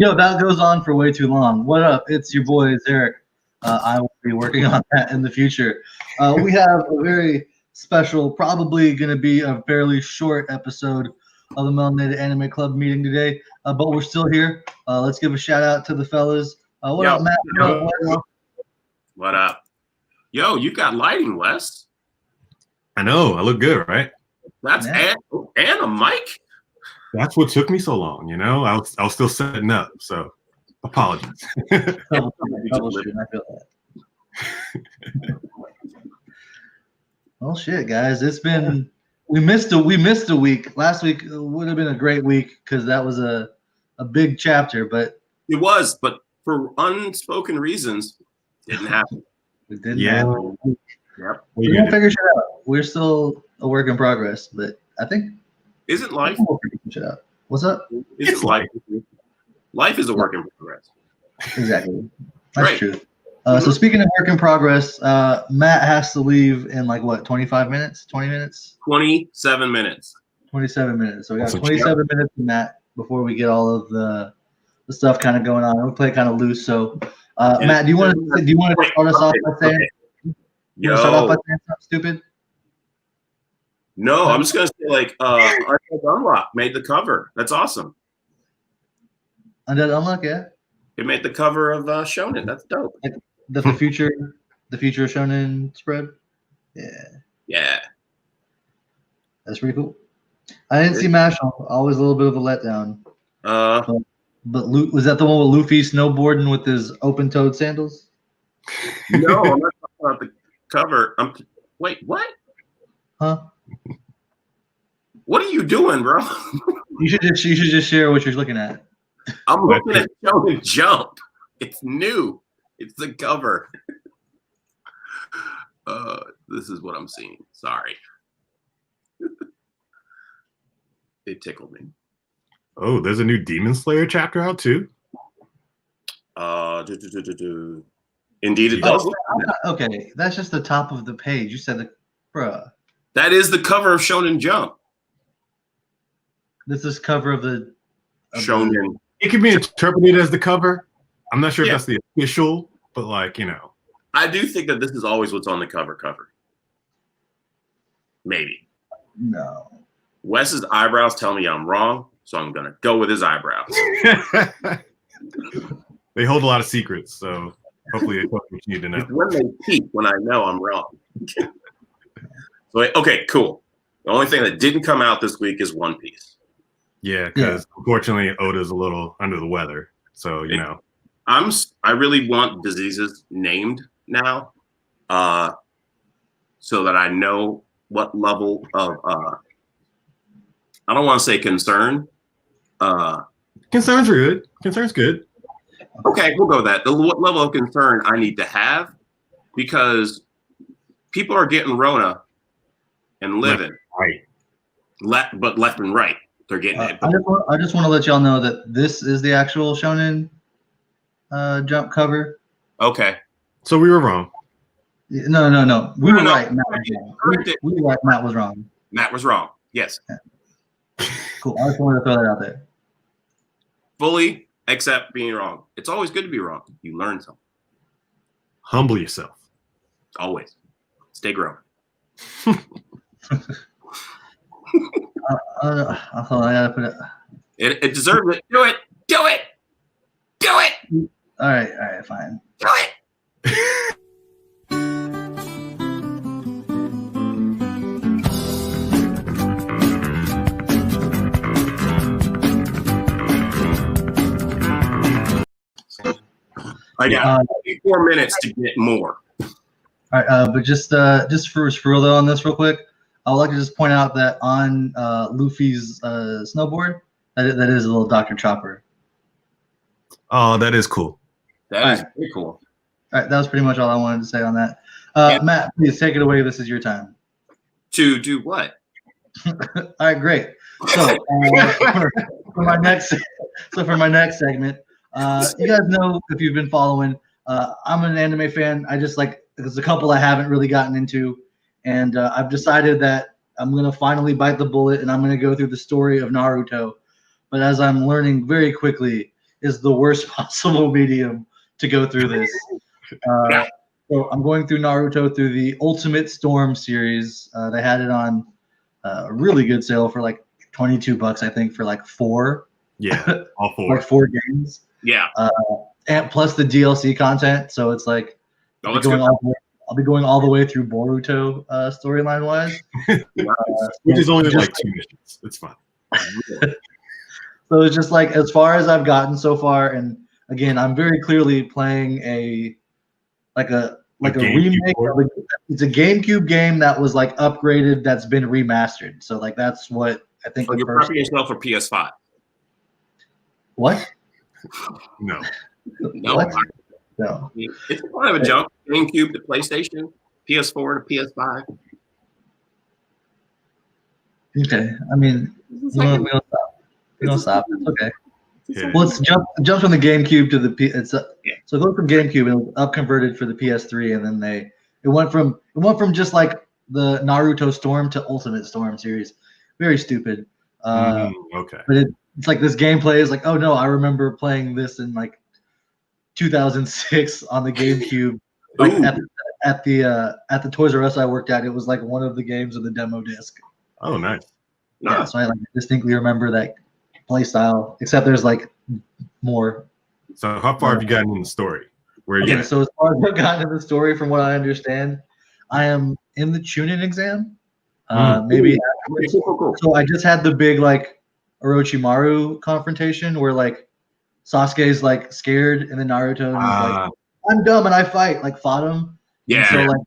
Yo, that goes on for way too long. What up? It's your boy Zheryk. I will be working on that in the future. We have a very special, probably going to be a fairly short episode of the Melanated Anime Club meeting today, but we're still here. Let's give a shout out to the fellas. What up, Matt? What up, Wes? What up? Yo, you got lighting, Wes. I know. I look good, right? That's and a mic. That's what took me so long, you know. I was still setting up, so apologies. I feel that. Well, shit, guys, it's been we missed a week. Last week would have been a great week because that was a big chapter, but it was. But for unspoken reasons, didn't happen. It didn't. Yeah. happen. Yep. We're gonna figure shit out. We're still a work in progress, but I think. Isn't life? What's up? It's life. Life is a work in progress. Exactly. That's Right. true. So speaking of work in progress, Matt has to leave in like what, 25 minutes? 20 minutes? 27 minutes. 27 minutes. So we got 27 minutes from Matt before we get all of the stuff kind of going on. We play kind of loose. So Matt, do you want to start us off by saying? You want to start off by saying something stupid? No, I'm just gonna say like Undead Unlock made the cover. That's awesome. Undead Unlock, yeah. It made the cover of Cheunin. That's dope. Like the future Cheunin spread. Yeah. Yeah. That's pretty cool. I didn't see Mashal. Always a little bit of a letdown. But was that the one with Luffy snowboarding with his open-toed sandals? No, I'm not talking about the cover. Wait, what? Huh? What are you doing, bro? You should just share what you're looking at. I'm looking at Cheunin Jump. It's new. It's the cover. This is what I'm seeing. Sorry. It tickled me. Oh, there's a new Demon Slayer chapter out too. Indeed, it does. Okay, that's just the top of the page. You said bruh. That is the cover of Cheunin Jump. This is cover of the Cheunin. It can be interpreted as the cover. I'm not sure if that's the official, but like, you know. I do think that this is always what's on the cover. Maybe. No. Wes's eyebrows tell me I'm wrong, so I'm gonna go with his eyebrows. They hold a lot of secrets, so hopefully it's what you need to know. It's when they peek when I know I'm wrong. So, okay, cool. The only thing that didn't come out this week is One Piece. Yeah, because unfortunately Oda's a little under the weather. So, you know. I really want diseases named now, so that I know what level of I don't want to say concern. Concerns are good. Concern's good. Okay, we'll go with that. What level of concern I need to have, because people are getting Rona and living. But left and right. They're getting it. I just want to let y'all know that this is the actual Cheunin Jump cover. Okay. So we were wrong. No. We were right. Matt was wrong. We were right. Matt was wrong. Matt was wrong. Yes. Yeah. Cool. I just wanted to throw that out there. Fully accept being wrong. It's always good to be wrong. You learn something. Humble yourself. Always. Stay grown. I gotta put it. It deserves it. Do it. Do it. Do it. All right, fine. Do it. I got 4 minutes to get more. All right, but just for real though on this real quick, I would like to just point out that on Luffy's snowboard, that is a little Dr. Chopper. Oh, that is cool. That is pretty cool. All right, that was pretty much all I wanted to say on that. Matt, please take it away. This is your time. To do what? All right, great. So for my next segment, you guys know, if you've been following, I'm an anime fan. I just like, there's a couple I haven't really gotten into, and I've decided that I'm going to finally bite the bullet and I'm going to go through the story of Naruto. But as I'm learning very quickly, is the worst possible medium to go through this. So I'm going through Naruto through the Ultimate Storm series. They had it on a really good sale for like $22, I think, for like 4. Yeah, all 4. Like 4 games. Yeah. And plus the DLC content. So it's like I'll be going all the way through Boruto storyline wise. Which is only like 2 missions. It's fine. So it's just like as far as I've gotten so far, and again, I'm very clearly playing a remake. It's a GameCube game that was like upgraded, that's been remastered. So like that's what I think. So you're prepping yourself for PS5. What? No. What? No. It's kind of a jump. GameCube to PlayStation, PS4 to PS5. Okay. I mean, we don't stop. We don't stop. It's okay. Yeah. Well, it's jump from the GameCube to the so it goes from GameCube and it was up converted for the PS3, and then it went from just like the Naruto Storm to Ultimate Storm series. Very stupid. Okay. But it's like this gameplay is like, oh no, I remember playing this in like 2006 on the GameCube. Like at the Toys R Us I worked at, it was like one of the games of the demo disc. Oh, nice. Yeah, so I like distinctly remember that play style, except there's like more. So how far have you gotten in the story? So as far as I've gotten in the story, from what I understand, I am in the Cheunin exam. Maybe Cool. So I just had the big like Orochimaru confrontation where like Sasuke's like scared, and then Naruto and he's like, I'm dumb and I fight, like fought him. Yeah. So like,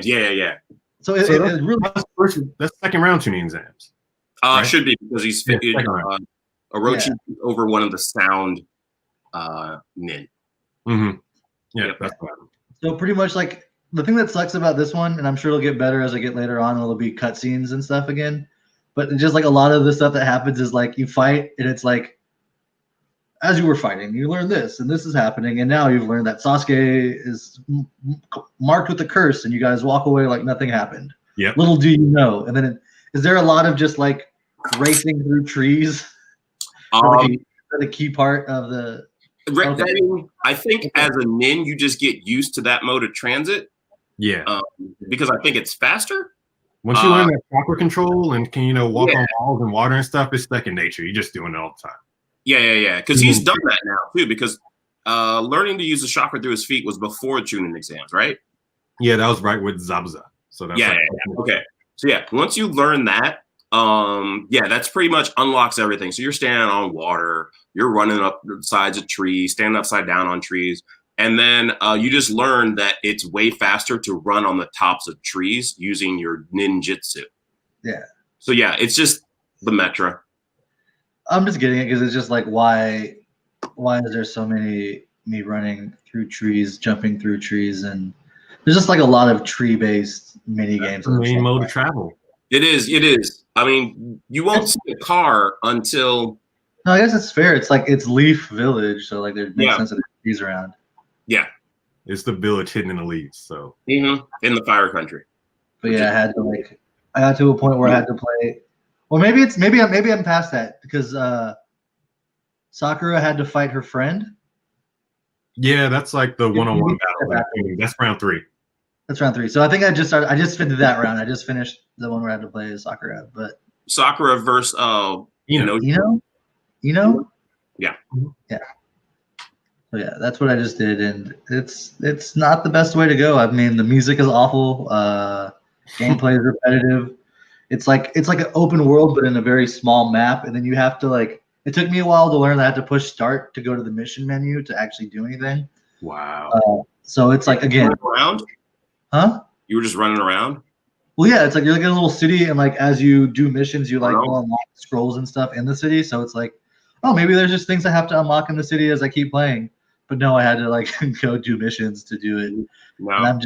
yeah. So it really that's second round Cheunin exams. Right? Should be, because he's Orochi over one of the sound nin. Mm-hmm. Yeah, that's what happened. So pretty much like the thing that sucks about this one, and I'm sure it'll get better as I get later on, it'll be cutscenes and stuff again. But just like a lot of the stuff that happens is like you fight and it's like, as you were fighting, you learn this and this is happening, and now you've learned that Sasuke is marked with a curse, and you guys walk away like nothing happened. Yeah. Little do you know. And then is there a lot of just like racing through trees? The key part of the. I think as a nin, you just get used to that mode of transit. Yeah. Because I think it's faster. Once you learn that chakra control and can walk on walls and water and stuff, it's second nature. You're just doing it all the time. Yeah. Because he's done that now too. Because learning to use the chakra through his feet was before Cheunin exams, right? Yeah, that was right with Zabuza. So that's Okay. So once you learn that, that's pretty much unlocks everything. So you're standing on water, you're running up the sides of trees, standing upside down on trees, and then you just learn that it's way faster to run on the tops of trees using your ninjutsu. Yeah. So it's just the metra. I'm just getting it because it's just like why is there so many me running through trees, jumping through trees, and there's just like a lot of tree-based mini games. The main mode of travel. It is. I mean, you won't see a car until. No, I guess it's fair. It's like it's Leaf Village, so like there's makes sense that there's trees around. Yeah. It's the village hidden in the leaves, so. Mm-hmm. In the fire country. But I got to a point where I had to play. Well, maybe I'm past that because Sakura had to fight her friend. Yeah, that's like the one-on-one battle. That's round 3. That's round 3. So I think I just finished that round. I just finished the one where I had to play Sakura, but Sakura versus Ino? Yeah. So that's what I just did, and it's not the best way to go. I mean, the music is awful. Gameplay is repetitive. It's like an open world, but in a very small map, and then you have to like. It took me a while to learn that I had to push start to go to the mission menu to actually do anything. Wow. So it's like again. Around? Huh? You were just running around? Well, yeah, it's like you're like in a little city, and like as you do missions, you like will unlock scrolls and stuff in the city. So it's like, oh, maybe there's just things I have to unlock in the city as I keep playing. But no, I had to like go do missions to do it. No. And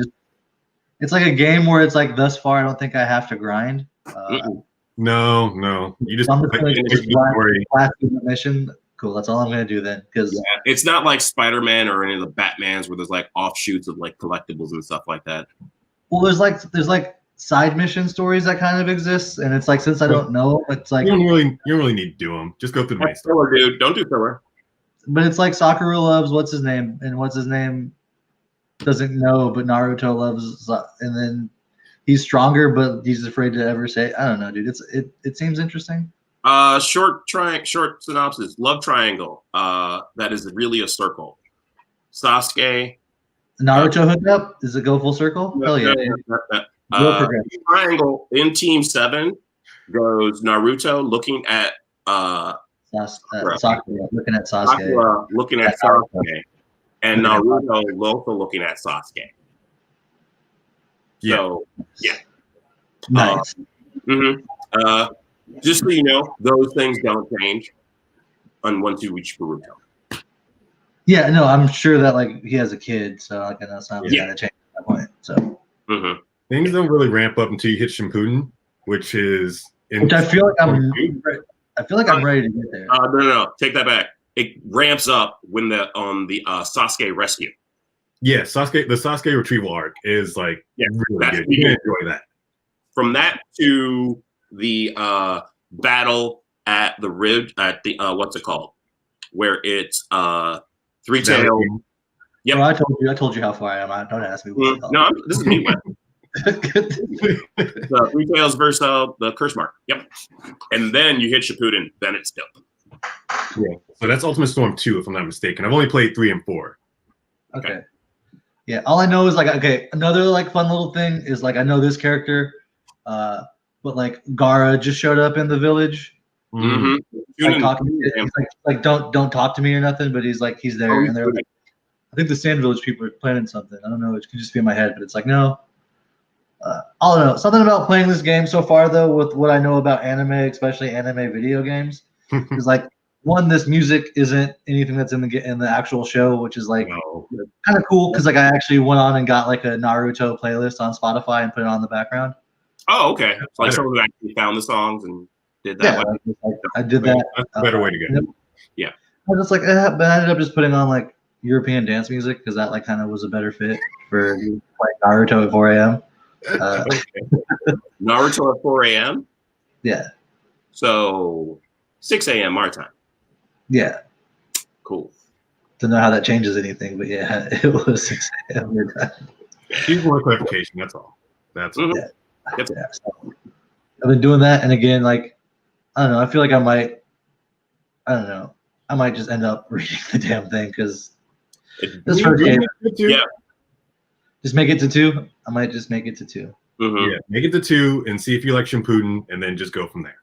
it's like a game where it's like thus far I don't think I have to grind. No. You just the mission. Cool, that's all I'm gonna do then. Because it's not like Spider-Man or any of the Batmans where there's like offshoots of like collectibles and stuff like that. Well, there's like side mission stories that kind of exist, and it's like since I don't know, it's like you don't really need to do them. Just go through the main story. Filler, dude. Don't do filler. but it's like Sakura loves what's his name, and what's his name doesn't know, but Naruto loves, and then he's stronger, but he's afraid to ever say. I don't know, dude. It seems interesting. Short synopsis. Love triangle. That is really a circle. Sasuke. Naruto hookup? Does it go full circle? Hell yeah. Triangle in Team 7 goes Naruto looking at Sakura, looking at Sasuke. Looking at Sasuke. And Naruto also looking at Sasuke. So, yeah. Nice. Just so you know, those things don't change once you reach Naruto. Yeah, no, I'm sure that like he has a kid, so like I know it's not gonna change at that point. So things don't really ramp up until you hit Shippuden, which I feel like I'm ready to get there. No, take that back. It ramps up when the Sasuke rescue. Yeah, the Sasuke retrieval arc is like really good. You can enjoy that. From that to the battle at the ridge at the what's it called? Where it's Three Tails. Yep. Bro, I told you how far I am. Don't ask me. No, this is me. Three Tails versus the Curse Mark. Yep. And then you hit Shippuden. Then it's dope. Yeah. So that's Ultimate Storm 2, if I'm not mistaken. I've only played 3 and 4. Okay. Yeah. All I know is like another like fun little thing is like I know this character, but like Gaara just showed up in the village. Like talking, he's like don't talk to me or nothing, but he's there, and they're like, I think the Sand Village people are planning something. I don't know, it could just be in my head, but it's like no. I don't know, something about playing this game so far though, with what I know about anime, especially anime video games, is like one, this music isn't anything that's in the actual show, which is like kind of cool because like I actually went on and got like a Naruto playlist on Spotify and put it on in the background. Oh, okay. So like someone who actually found the songs and did that. Yeah, I did that. That's a better way to go. Yeah. I was just like, but I ended up just putting on like European dance music because that like kind of was a better fit for playing Naruto at 4 a.m. Naruto at 4 a.m. Yeah. So 6 a.m. our time. Yeah. Cool. Don't know how that changes anything, but yeah, it was 6 a.m. your time. Just more clarification. That's all. That's all. Yeah. Yeah. So I've been doing that, and again, like I don't know. I feel like I might just end up reading the damn thing because this first game. Yeah. Just make it to 2. I might just make it to 2. Yeah, make it to 2 and see if you like Shippuden, and then just go from there.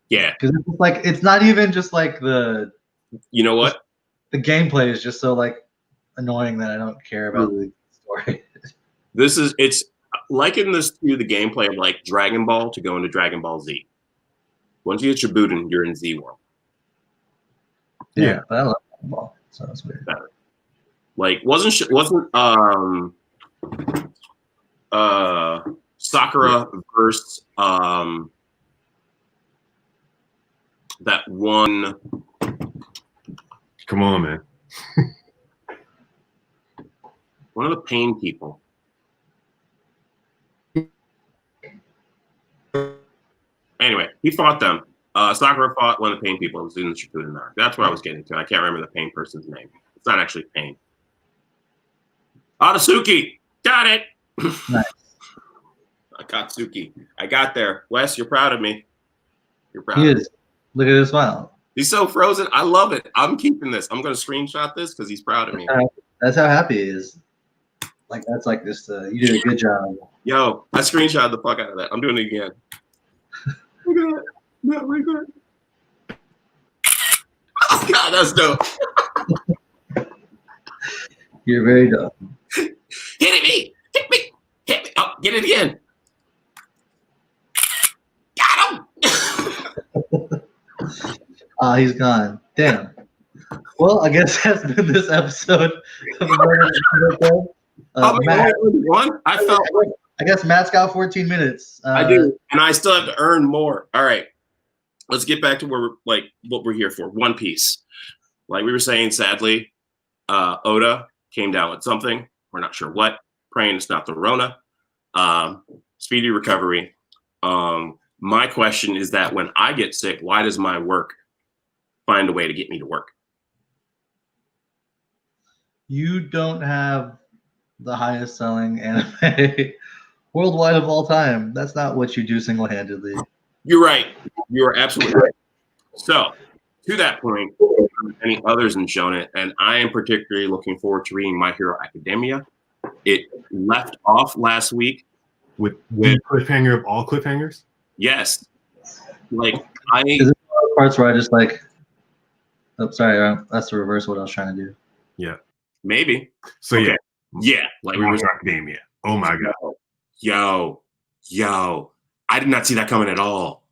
Yeah, because it's like it's not even just like the. You know what? The gameplay is just so like annoying that I don't care about the story. It's liken this to the gameplay of like Dragon Ball to go into Dragon Ball Z. Once you hit Shippuden, you're in Z world. Yeah, but I love Dragon Ball, so that's weird. Like wasn't Sakura versus that one. Come on, man. One of the pain people. Anyway, he fought them. Sakura fought one of the pain people. It was in the Shippuden arc. That's what I was getting to. I can't remember the pain person's name. It's not actually pain. Atsuki. Got it. Nice. Akatsuki. I got there. Wes, you're proud of me. You're proud. He is. Look at his smile. He's so frozen. I love it. I'm keeping this. I'm going to screenshot this because he's proud of me. That's how happy he is. Like that's like just you did a good job. Yo, I screenshot the fuck out of that. I'm doing it again. Look at that. No, look at that. Oh God, that's dope. You're very dope. Hit me! Hit me! Hit me! Oh, get it again. Got him! He's gone. Damn. Well, I guess that's been this episode of Matt. I felt like I guess Matt's got 14 minutes. I do, and I still have to earn more. All right, let's get back to what we're here for. One Piece. Like we were saying, sadly, Oda came down with something. We're not sure what. Praying it's not the Rona. Speedy recovery. My question is that when I get sick, why does my work find a way to get me to work? You don't have the highest selling anime worldwide of all time. That's not what you do single handedly. You're right. You are absolutely right. So, to that point, any others in Shonen, and I am particularly looking forward to reading My Hero Academia. It left off last week with the cliffhanger of all cliffhangers. Yes, like Is it parts where I just like? Oh, sorry, that's the reverse of what I was trying to do. Yeah, maybe. So okay. Yeah, like My Hero Academia. Oh my god. Yo, I did not see that coming at all.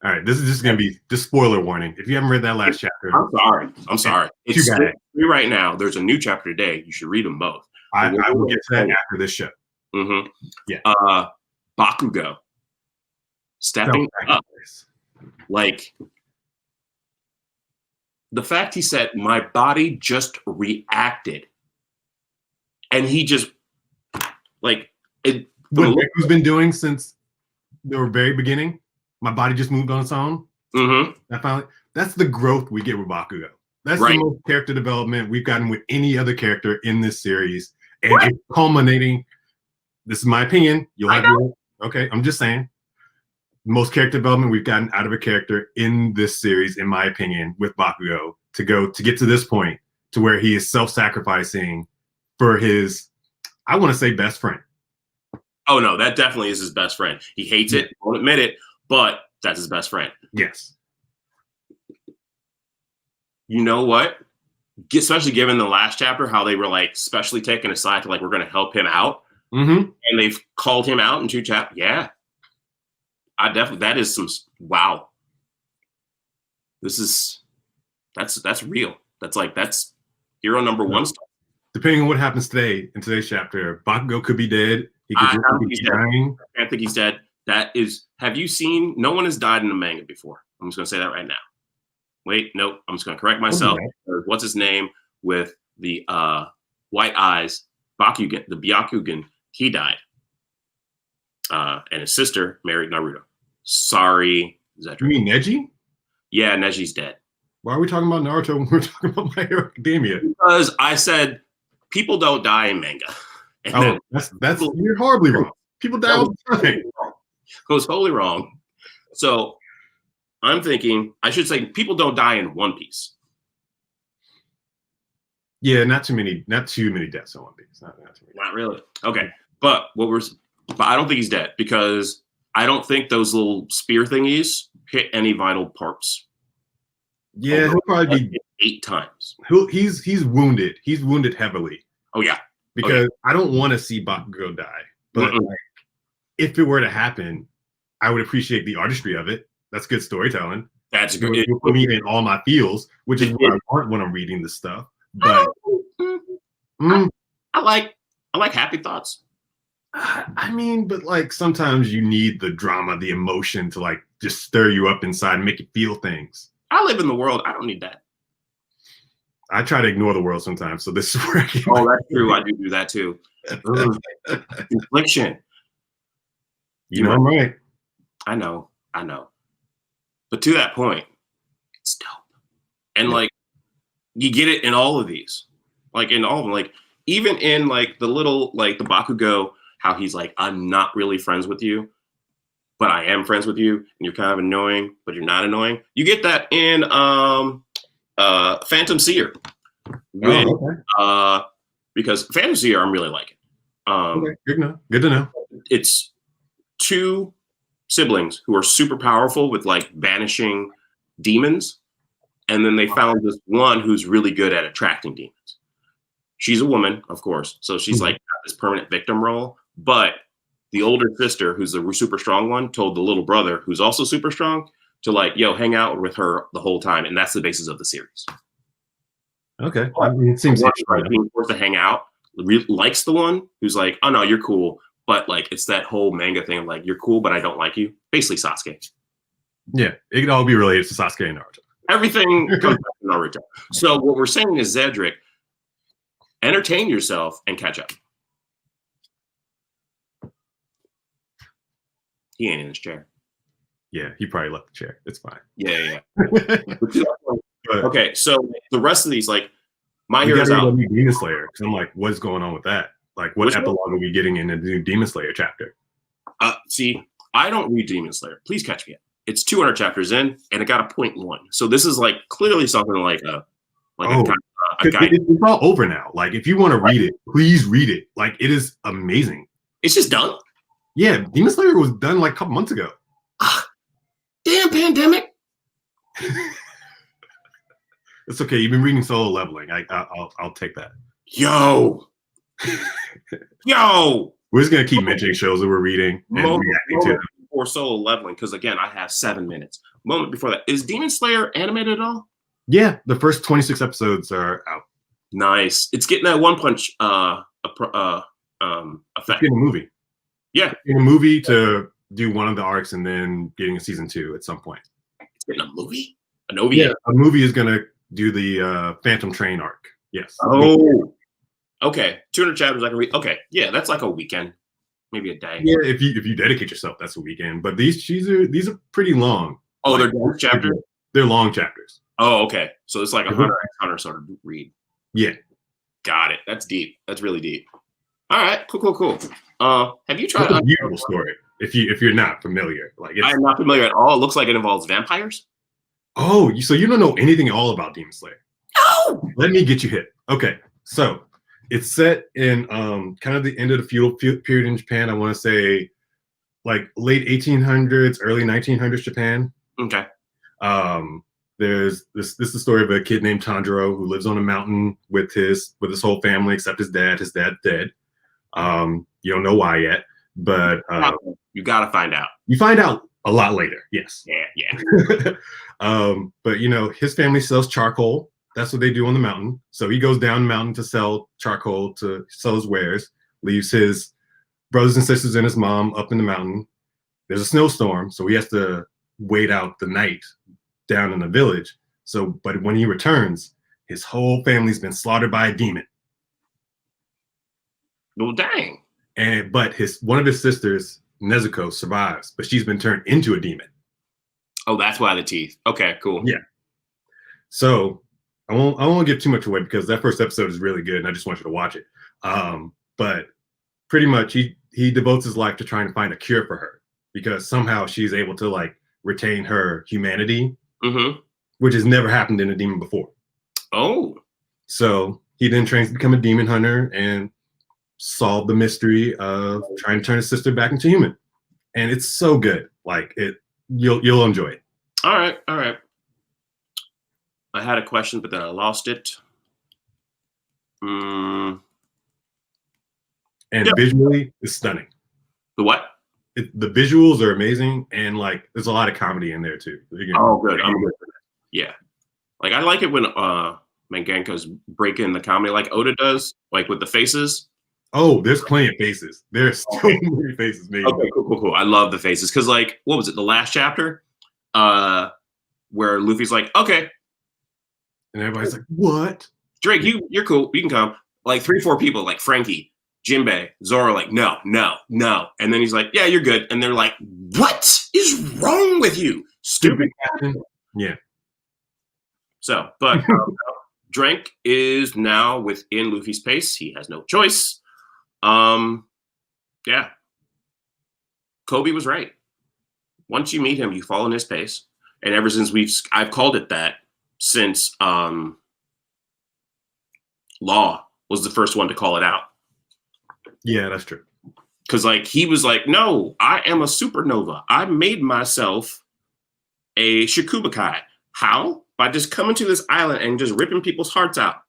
All right, this is just gonna be the spoiler warning. If you haven't read that last chapter, I'm sorry. It's too bad. Right now, there's a new chapter today. You should read them both. I will get to that after this show. Mm-hmm. Yeah. Bakugo stepping up, like the fact he said, "My body just reacted," and he just like it. What Riku's been doing since the very beginning. My body just moved on its own. Mm-hmm. That's the growth we get with Bakugo. That's the most character development we've gotten with any other character in this series. And it's culminating. This is my opinion. You'll have your okay. I'm just saying. Most character development we've gotten out of a character in this series, in my opinion, with Bakugo, to get to this point to where he is self-sacrificing for his, I want to say, best friend. Oh no, that definitely is his best friend. He hates it, won't admit it, but that's his best friend. Yes. You know what? Especially given the last chapter, how they were like specially taken aside to like, we're going to help him out. Mm-hmm. And they've called him out in 2 chapters. Yeah. I definitely, that is some, wow. That's real. That's hero number 1 stuff. Depending on what happens today, in today's chapter, Bakugo could be dead. He could be dying. I don't think he's dead. That is, have you seen, no one has died in the manga before. I'm just going to say that right now. Wait, nope. I'm just going to correct myself. What's his name with the white eyes? Bakugan, the Byakugan, he died. And his sister married Naruto. Sorry, Zheryk. You mean Neji? Yeah, Neji's dead. Why are we talking about Naruto when we're talking about My Hero Academia? Because I said people don't die in manga. And that's you're horribly wrong. People die all the time. I was totally wrong. So I'm thinking I should say people don't die in One Piece. Yeah, not too many deaths in One Piece. Not really. Okay, but I don't think he's dead because I don't think those little spear thingies hit any vital parts. Yeah, he'll probably be 8 times. He's wounded. He's wounded heavily. Oh yeah. Because I don't want to see Bakugo die, but like, if it were to happen, I would appreciate the artistry of it. That's good storytelling. That's good. It put me in all my feels, which is what I want when I'm reading this stuff. But I like happy thoughts. I mean, but like sometimes you need the drama, the emotion to like just stir you up inside and make you feel things. I live in the world. I don't need that. I try to ignore the world sometimes, so this is where I get. Oh, that's true. I do that too. Infliction. You know, I'm right. I know. But to that point, it's dope. And like, you get it in all of these. Like in all of them. Like, even in like the little, like the Bakugo, how he's like, I'm not really friends with you, but I am friends with you, and you're kind of annoying, but you're not annoying. You get that in Phantom Seer. Because Phantom Seer, I'm really liking. Okay. Good to know. It's 2 siblings who are super powerful with like banishing demons, and then they found this one who's really good at attracting demons. She's a woman, of course, so she's like got this permanent victim role. But the older sister, who's the super strong one, told the little brother, who's also super strong, to like, yo, hang out with her the whole time, and that's the basis of the series. Okay, I mean, it seems like being forced to hang out. Likes the one who's like, oh no, you're cool, but like it's that whole manga thing of like, you're cool, but I don't like you. Basically, Sasuke. Yeah, it could all be related to Sasuke and Naruto. Everything comes back to Naruto. So what we're saying is, Zheryk, entertain yourself and catch up. He ain't in his chair. Yeah, he probably left the chair. It's fine. Yeah. Okay, so the rest of these, like, My Hero's out. Demon Slayer, because I'm like, what's going on with that? Like, what epilogue are we getting in the new Demon Slayer chapter? See, I don't read Demon Slayer. Please catch me up. It's 200 chapters in, and it got a 0.1. So this is like clearly something like a guide. It's all over now. Like, if you want to read it, please read it. Like, it is amazing. It's just done. Yeah, Demon Slayer was done like a couple months ago. Damn pandemic. It's okay. You've been reading Solo Leveling. I'll take that. Yo. We're just gonna keep mentioning shows that we're reading and reacting to them. Before Solo Leveling, because again, I have 7 minutes. Moment before that, is Demon Slayer animated at all? Yeah, the first 26 episodes are out. Nice. It's getting that One Punch effect. It's getting a movie. Yeah, in a movie to do one of the arcs and then getting a season 2 at some point. It's getting a movie. An OVA. Yeah, a movie is gonna do the Phantom Train arc. Yes. Oh. Okay, 200 chapters I can read. Okay, yeah, that's like a weekend, maybe a day. Yeah, if you dedicate yourself, that's a weekend. But these are pretty long. Oh, like, they're chapters. They're long chapters. Oh, okay. So it's like a Hunter sort of read. Yeah. Got it. That's deep. That's really deep. All right. Cool. Have you tried? It's a beautiful story. If you're not familiar, I'm not familiar at all. It looks like it involves vampires. Oh, so you don't know anything at all about Demon Slayer? No. Let me get you hit. Okay, so it's set in kind of the end of the feudal period in Japan. I want to say like late 1800s, early 1900s Japan. Okay. There's this is the story of a kid named Tanjiro who lives on a mountain with his whole family except his dad. His dad's dead. You don't know why yet, but you gotta find out. You find out a lot later. Yes. Yeah. But his family sells charcoal. That's what they do on the mountain. So he goes down the mountain to sell charcoal, to sell his wares, leaves his brothers and sisters and his mom up in the mountain. There's a snowstorm, so he has to wait out the night down in the village. But when he returns, his whole family's been slaughtered by a demon. Well, dang. But one of his sisters, Nezuko, survives, but she's been turned into a demon. Oh, that's why the teeth. Okay, cool. Yeah. So I won't give too much away because that first episode is really good and I just want you to watch it. But pretty much he devotes his life to trying to find a cure for her because somehow she's able to retain her humanity, which has never happened in a demon before. Oh. So he then trains to become a demon hunter and solve the mystery of trying to turn his sister back into human. And it's so good. You'll enjoy it. All right. I had a question, but then I lost it. And visually, it's stunning. The what? The visuals are amazing, and there's a lot of comedy in there too. Oh, good. I'm good for that. Yeah, I like it when Manganka's breaking the comedy like Oda does, with the faces. Oh, there's plenty of faces. There's so many faces made. Okay, cool. I love the faces because what was it? The last chapter, where Luffy's like, okay. And everybody's like, what? Drake, you're cool. You can come. 3-4 people, like Frankie, Jinbei, Zoro, no. And then he's like, yeah, you're good. And they're like, what is wrong with you? Stupid captain. Yeah. So, but Drake is now within Luffy's pace. He has no choice. Yeah. Kobe was right. Once you meet him, you fall in his pace. And ever since I've called it that since Law was the first one to call it out. Yeah, that's true. Because he was like, no, I am a supernova. I made myself a Shikubakai. How? By just coming to this island and just ripping people's hearts out.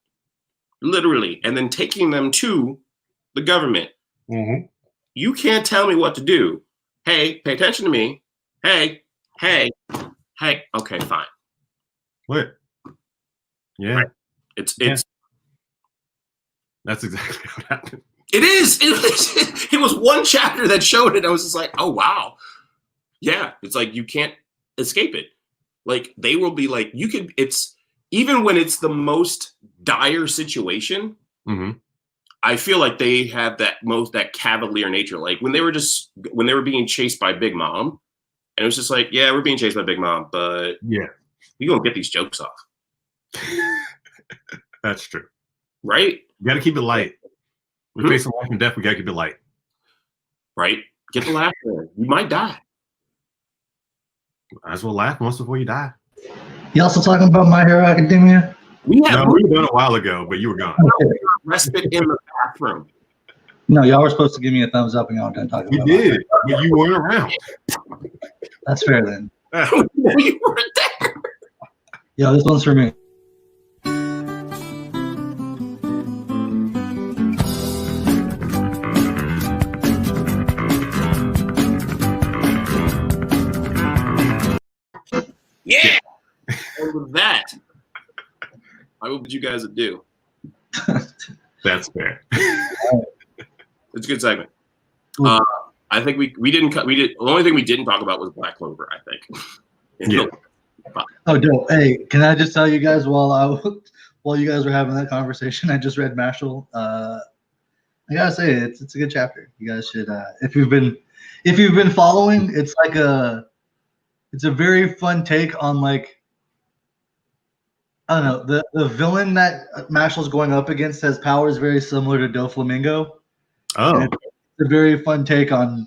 Literally. And then taking them to the government. Mm-hmm. You can't tell me what to do. Hey, pay attention to me. Hey. Okay, fine. What? Yeah. Right. It's That's exactly what happened. It is. It was one chapter that showed it. I was just like, oh wow. Yeah. It's you can't escape it. They will be it's even when it's the most dire situation, I feel like they have that cavalier nature. When they were being chased by Big Mom, and it was just yeah, we're being chased by Big Mom, but yeah, we gonna get these jokes off. That's true. Right? You got to keep it light. We're facing life and death. We got to keep it light. Right? Get the laugh in. You might die. Might as well laugh once before you die. You also talking about My Hero Academia? We were done a while ago, but you were gone. Respite in the bathroom. No, y'all were supposed to give me a thumbs up and y'all done talking about it. We did, but you weren't around. That's fair then. You weren't there. Yo, this one's for me. Yeah. And with that, I hope you guys would do. That's fair. It's a good segment. I think we didn't cut. We did. The only thing we didn't talk about was Black Clover. I think. Yeah. Oh, dope. Hey, can I just tell you guys while you guys were having that conversation, I just read Mashal. I gotta say it's a good chapter. You guys should if you've been following, it's a very fun take on like, I don't know, the villain that Mashal's going up against has powers very similar to Doflamingo. Oh. It's a very fun take on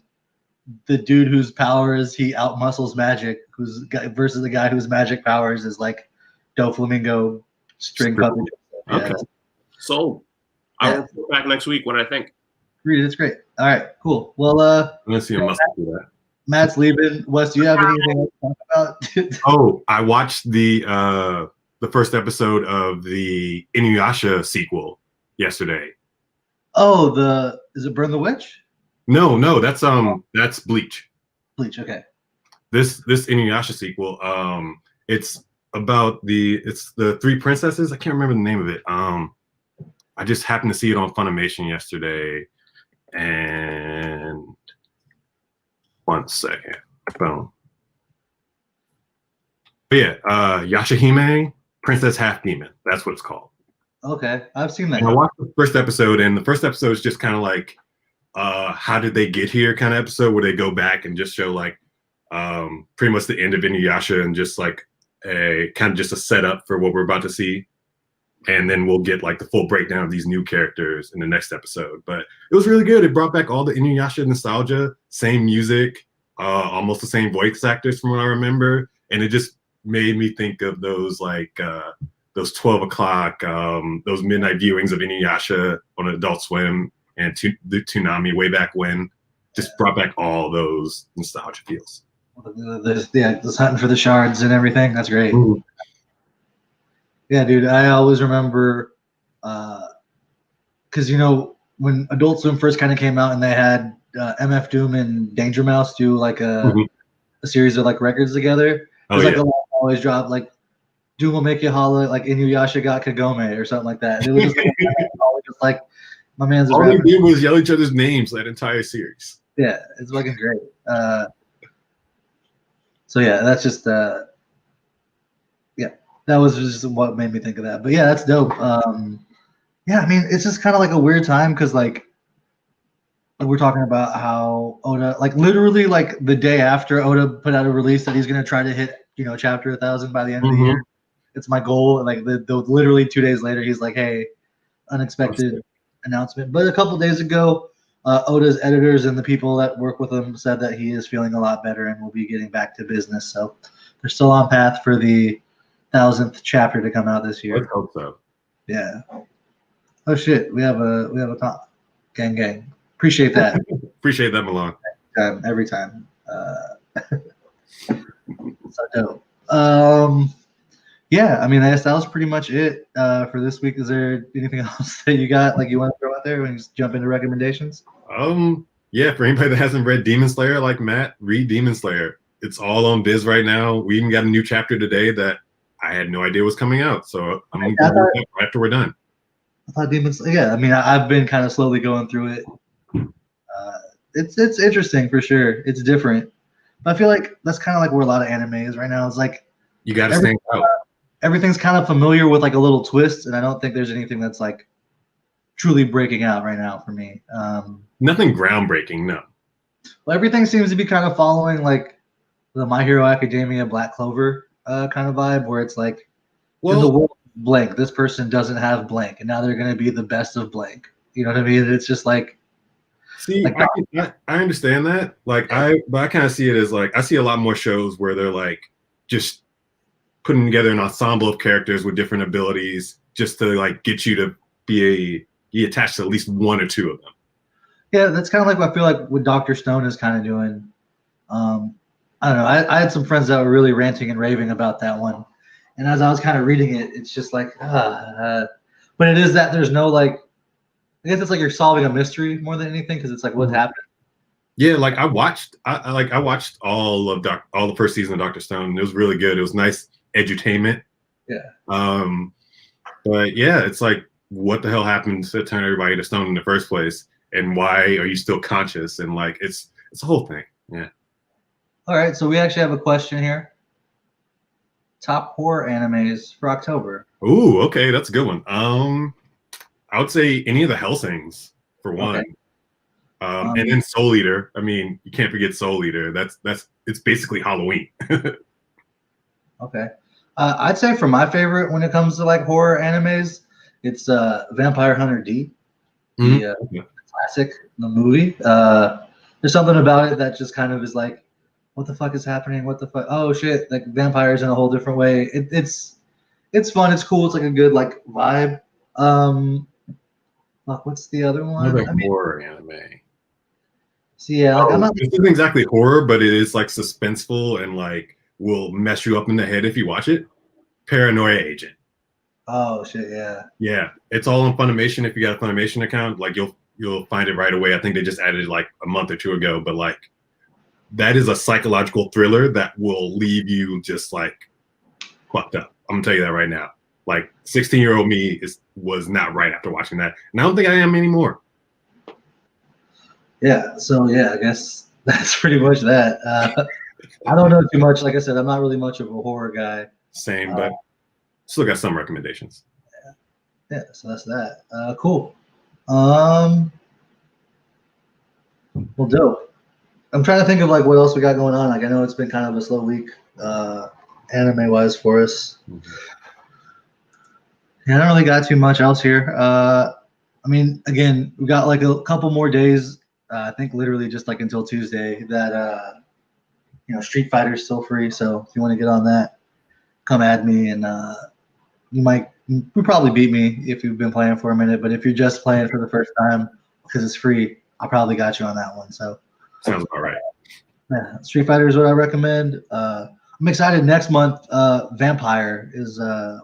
the dude whose powers he outmuscles magic, versus the guy whose magic powers is like Doflamingo string puppet. Okay. Yeah. So I will report back next week what I think. Read it. It's great. All right, cool. Well, let's see. I must do that. Matt's leaving. Wes, do you have anything else to talk about? Oh, I watched the first episode of the Inuyasha sequel yesterday. Oh, is it Burn the Witch? No, that's Bleach. Bleach, okay. This Inuyasha sequel, it's about the three princesses. I can't remember the name of it. I just happened to see it on Funimation yesterday, and one second, boom. But yeah, Yashahime, Princess Half Demon. That's what it's called. Okay, I've seen that. And I watched the first episode, and the first episode is just kind of like, how did they get here kind of episode where they go back and just show like pretty much the end of Inuyasha and just like a kind of just a setup for what we're about to see. And then we'll get like the full breakdown of these new characters in the next episode. But it was really good. It brought back all the Inuyasha nostalgia, same music, almost the same voice actors from what I remember. And it just made me think of those like those 12 o'clock, those midnight viewings of Inuyasha on Adult Swim and the Toonami way back when. Just brought back all those nostalgia feels. Just hunting for the shards and everything. That's great. Ooh. Yeah, dude. I always remember, because when Adult Swim first kind of came out and they had MF Doom and Danger Mouse do like a series of like records together. There's like a line always drop like Doom will make you holler like Inuyasha got Kagome or something like that. And it was just like my man's. All they did was yell each other's names that entire series. Yeah, it's fucking great. So yeah, that's just that was just what made me think of that. But yeah, that's dope. Yeah, I mean, it's just kind of like a weird time because like we're talking about how Oda, like literally like the day after Oda put out a release that he's gonna try to hit chapter 1,000 by the end of the year. It's my goal. Like literally 2 days later, he's like, hey, unexpected announcement. But a couple days ago, Oda's editors and the people that work with him said that he is feeling a lot better and will be getting back to business. So they're still on path for the 1,000th chapter to come out this year. Let's hope so. Yeah. Oh shit, we have a top. Gang. Appreciate that. Appreciate that, Milan. Every time. So dope. Yeah, I mean, I guess that was pretty much it for this week. Is there anything else that you got, like you want to throw out there when you just jump into recommendations? Yeah, for anybody that hasn't read Demon Slayer like Matt, read Demon Slayer. It's all on Viz right now. We even got a new chapter today that I had no idea was coming out. So I'm going to go right after we're done. I thought Demon Slayer, yeah, I mean, I've been kind of slowly going through it. It's interesting for sure. It's different. But I feel like that's kind of like where a lot of anime is right now. It's like you got to stand out. Everything's kind of familiar with like a little twist, and I don't think there's anything that's like truly breaking out right now for me. Nothing groundbreaking, no. Well, everything seems to be kind of following like the My Hero Academia Black Clover kind of vibe, where it's like in the world blank. This person doesn't have blank, and now they're going to be the best of blank. You know what I mean? It's just like. See, Like, I understand that. Like, but I kind of see it as like I see a lot more shows where they're like just putting together an ensemble of characters with different abilities just to like get you to be attached to at least one or two of them. Yeah, that's kind of like what I feel like what Dr. Stone is kind of doing. I don't know. I had some friends that were really ranting and raving about that one, and as I was kind of reading it, it's just like, but it is that there's no like. I guess it's like you're solving a mystery more than anything because it's like what happened. Yeah, like I watched all the first season of Dr. Stone. It was really good. It was nice edutainment. Yeah. But yeah, it's like what the hell happened to turn everybody to stone in the first place, and why are you still conscious? And like it's a whole thing. Yeah. All right, so we actually have a question here. Top horror animes for October. Ooh, okay, that's a good one. I would say any of the Hellsings for one. Okay. And then Soul Eater. I mean, you can't forget Soul Eater. It's basically Halloween. Okay. I'd say for my favorite when it comes to like horror animes, it's Vampire Hunter D, the classic, the movie. There's something about it that just kind of is like, what the fuck is happening? What the fuck? Oh shit! Like vampires in a whole different way. It's fun. It's cool. It's like a good like vibe. Fuck, what's the other one? Another horror anime. So yeah, like, I'm not. This isn't exactly horror, but it is like suspenseful and like will mess you up in the head if you watch it. Paranoia Agent. Oh shit! Yeah. Yeah, it's all on Funimation. If you got a Funimation account, like you'll find it right away. I think they just added it like a month or two ago, but like that is a psychological thriller that will leave you just like fucked up. I'm gonna tell you that right now. Like 16-year-old me was not right after watching that, and I don't think I am anymore. Yeah. So yeah, I guess that's pretty much that. I don't know too much. Like I said, I'm not really much of a horror guy. Same, but still got some recommendations. Yeah. So that's that. Cool. Well, dope. I'm trying to think of like what else we got going on. Like I know it's been kind of a slow week, anime wise for us. Yeah, I don't really got too much else here. I mean, again, we got like a couple more days. I think literally just like until Tuesday that Street Fighter's still free. So if you want to get on that, come at me, and you probably beat me if you've been playing for a minute. But if you're just playing for the first time because it's free, I probably got you on that one. So sounds about right. Yeah, Street Fighter is what I recommend. I'm excited. Next month, Vampire is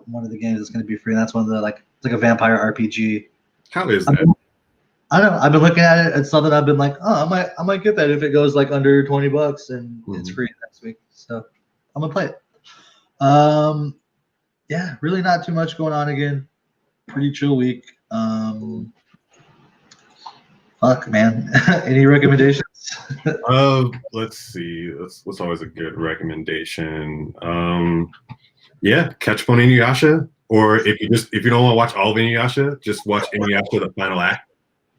one of the games that's going to be free. And that's one of the it's like a vampire RPG. How is that? I don't know. I've been looking at it. It's something I've been like, oh, I might get that if it goes like under $20 and it's free next week. So I'm gonna play it. Yeah, really not too much going on again. Pretty chill week. Fuck, man. Any recommendations? Let's see. That's always a good recommendation. Yeah, catch up on Inuyasha, or if you don't want to watch all of Inuyasha, just watch Inuyasha the final act.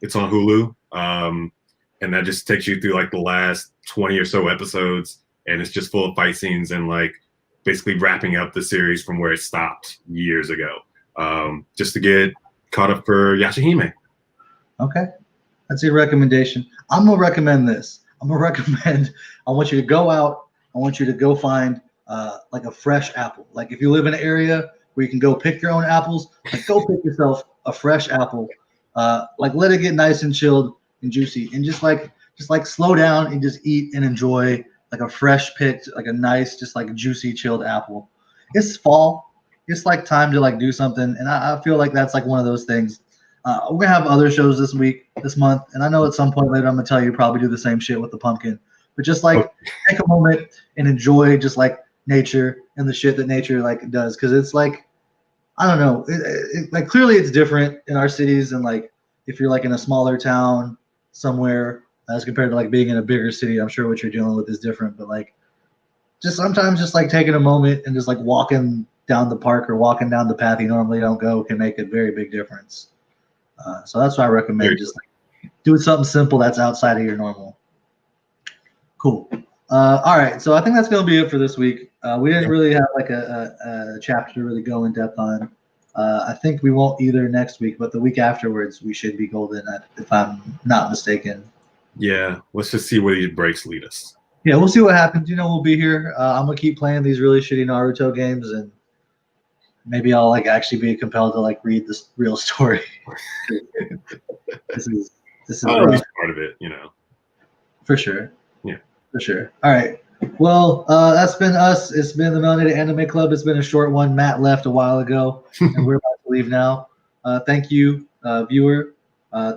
It's on Hulu, and that just takes you through like the last 20 or so episodes, and it's just full of fight scenes and like basically wrapping up the series from where it stopped years ago, just to get caught up for Yashahime. Okay, that's your recommendation. I'm gonna recommend this. I want you to go out. I want you to go find like a fresh apple. Like if you live in an area where you can go pick your own apples, like go pick yourself a fresh apple. Like let it get nice and chilled and juicy, and just like slow down and just eat and enjoy like a fresh picked, like a nice, just like juicy, chilled apple. It's fall. It's like time to like do something, and I feel like that's like one of those things. We're gonna have other shows this month, and I know at some point later I'm gonna tell you probably do the same shit with the pumpkin. But just like take a moment and enjoy just like nature and the shit that nature like does, because it's like I don't know, like clearly it's different in our cities, and like if you're like in a smaller town somewhere as compared to like being in a bigger city, I'm sure what you're dealing with is different. But like just sometimes just like taking a moment and just like walking down the park or walking down the path you normally don't go can make a very big difference. So that's why I recommend just like doing something simple that's outside of your normal. Cool. All right, so I think that's gonna be it for this week. We didn't really have like a chapter to really go in depth on. I think we won't either next week, but the week afterwards we should be golden, if I'm not mistaken. Yeah, let's just see where these breaks lead us. Yeah, we'll see what happens. We'll be here. I'm gonna keep playing these really shitty Naruto games, and maybe I'll actually be compelled to read this real story. This is at least part of it, For sure. Yeah. For sure. All right. Well, that's been us. It's been the Melanated Anime Club. It's been a short one. Matt left a while ago, and we're about to leave now. Thank you, viewer.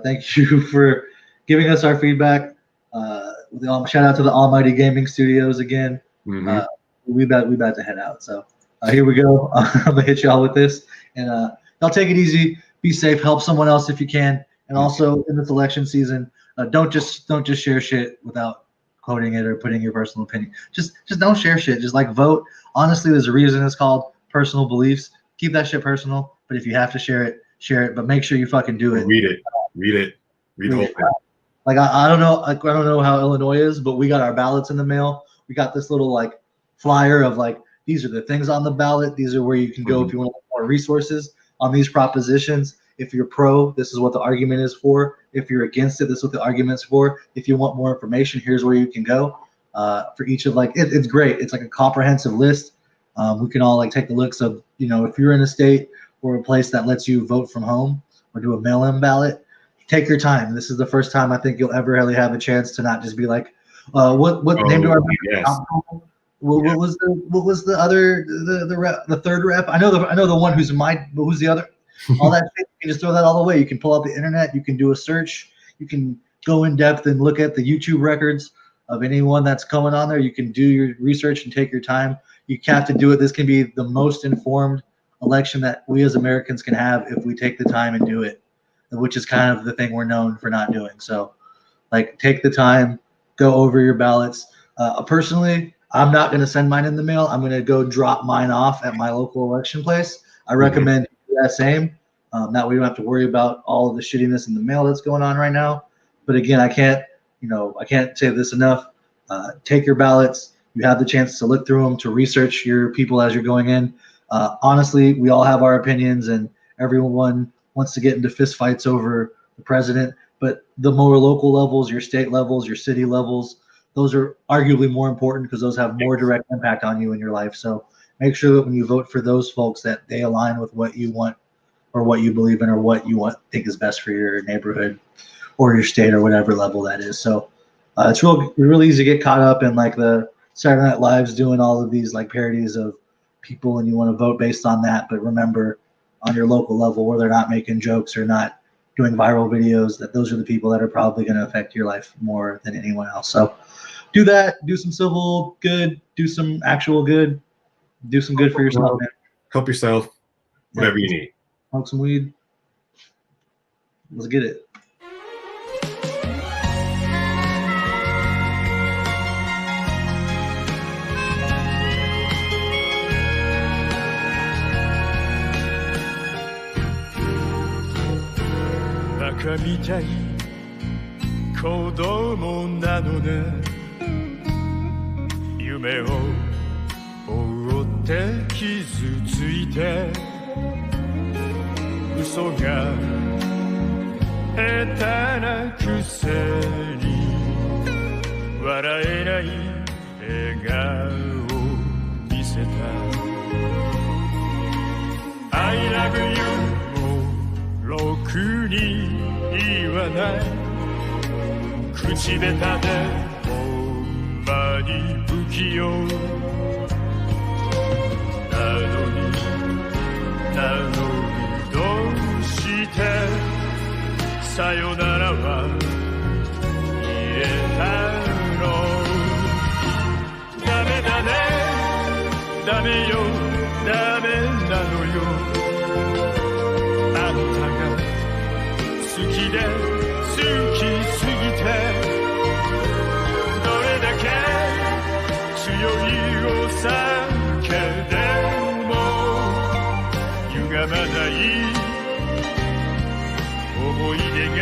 Thank you for giving us our feedback. Shout out to the Almighty Gaming Studios again. Mm-hmm. We about to head out. So here we go. I'm gonna hit y'all with this, and y'all take it easy. Be safe. Help someone else if you can. And also in this election season, don't just share shit without quoting it or putting your personal opinion. Just don't share shit. Just vote. Honestly, there's a reason it's called personal beliefs. Keep that shit personal. But if you have to share it, share it. But make sure you fucking do it. Read it. Read the whole thing. I don't know. I don't know how Illinois is, but we got our ballots in the mail. We got this little flyer of these are the things on the ballot. These are where you can go if you want more resources on these propositions. If you're pro, this is what the argument is for. If you're against it, this is what the argument's for. If you want more information, here's where you can go. For each of it's great. It's a comprehensive list. We can all take a look. So if you're in a state or a place that lets you vote from home or do a mail-in ballot, take your time. This is the first time I think you'll ever really have a chance to not just be what name do I? Yes. What was the other the third rep? I know the one who's the other. All that shit, you can just throw that all away. You can pull out the internet. You can do a search. You can go in depth and look at the YouTube records of anyone that's coming on there. You can do your research and take your time. You have to do it. This can be the most informed election that we as Americans can have if we take the time and do it, which is kind of the thing we're known for not doing. So, take the time, go over your ballots. Personally, I'm not going to send mine in the mail. I'm going to go drop mine off at my local election place. I recommend that same. That way you don't have to worry about all of the shittiness in the mail that's going on right now. But again, I can't say this enough. Take your ballots. You have the chance to look through them, to research your people as you're going in. Honestly, we all have our opinions, and everyone wants to get into fist fights over the president. But the more local levels, your state levels, your city levels, those are arguably more important because those have more direct impact on you in your life. So make sure that when you vote for those folks that they align with what you want or what you believe in or what you think is best for your neighborhood or your state or whatever level that is. So it's real easy to get caught up in the Saturday Night Live's doing all of these parodies of people, and you want to vote based on that. But remember, on your local level where they're not making jokes or not doing viral videos, that those are the people that are probably going to affect your life more than anyone else. So do that. Do some civil good. Do some actual good. Do some good for yourself, man. Help yourself. Whatever you need. Smoke some weed. Let's get it.バカみたい子供なのね夢を追って傷ついて嘘が下手なくせに笑えない笑顔見せた I love you もろくに言わない口下手でほんまに不器用なのにどうしてさよならは言えたのダメだねダメよダメなのよあんたが好きで好きすぎてどれだけ強いお酒でも歪まない思い出が